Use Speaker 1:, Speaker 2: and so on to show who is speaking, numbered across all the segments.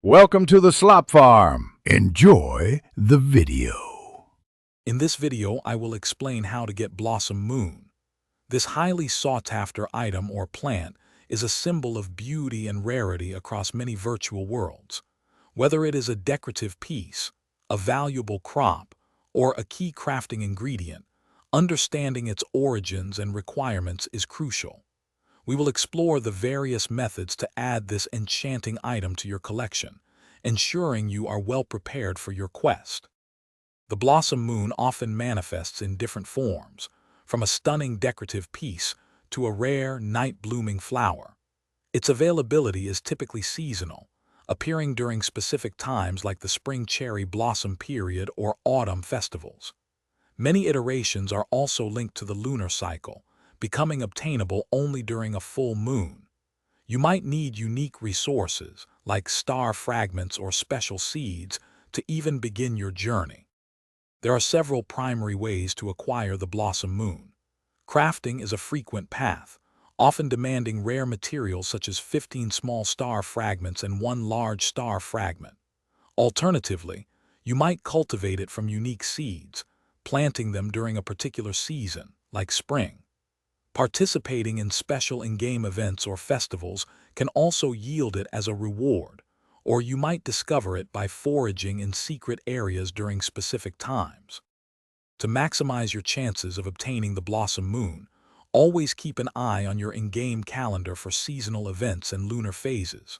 Speaker 1: Welcome to the Slop Farm. Enjoy the video.
Speaker 2: In this video, I will explain how to get Blossom Moon. This highly sought-after item or plant is a symbol of beauty and rarity across many virtual worlds. Whether it is a decorative piece, a valuable crop, or a key crafting ingredient, understanding its origins and requirements is crucial. We will explore the various methods to add this enchanting item to your collection, ensuring you are well prepared for your quest. The Blossom Moon often manifests in different forms, from a stunning decorative piece to a rare night-blooming flower. Its availability is typically seasonal, appearing during specific times like the spring cherry blossom period or autumn festivals. Many iterations are also linked to the lunar cycle, becoming obtainable only during a full moon. You might need unique resources, like star fragments or special seeds, to even begin your journey. There are several primary ways to acquire the Blossom Moon. Crafting is a frequent path, often demanding rare materials such as 15 small star fragments and 1 large star fragment. Alternatively, you might cultivate it from unique seeds, planting them during a particular season, like spring. Participating in special in-game events or festivals can also yield it as a reward, or you might discover it by foraging in secret areas during specific times. To maximize your chances of obtaining the Blossom Moon, always keep an eye on your in-game calendar for seasonal events and lunar phases.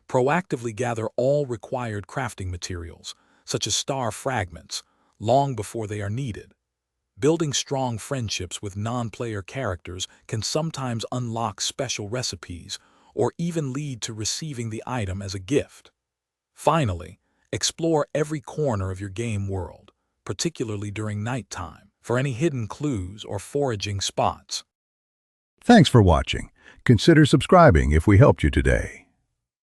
Speaker 2: Proactively gather all required crafting materials, such as star fragments, long before they are needed. Building strong friendships with non-player characters can sometimes unlock special recipes or even lead to receiving the item as a gift. Finally, explore every corner of your game world, particularly during nighttime, for any hidden clues or foraging spots.
Speaker 1: Thanks for watching. Consider subscribing if we helped you today.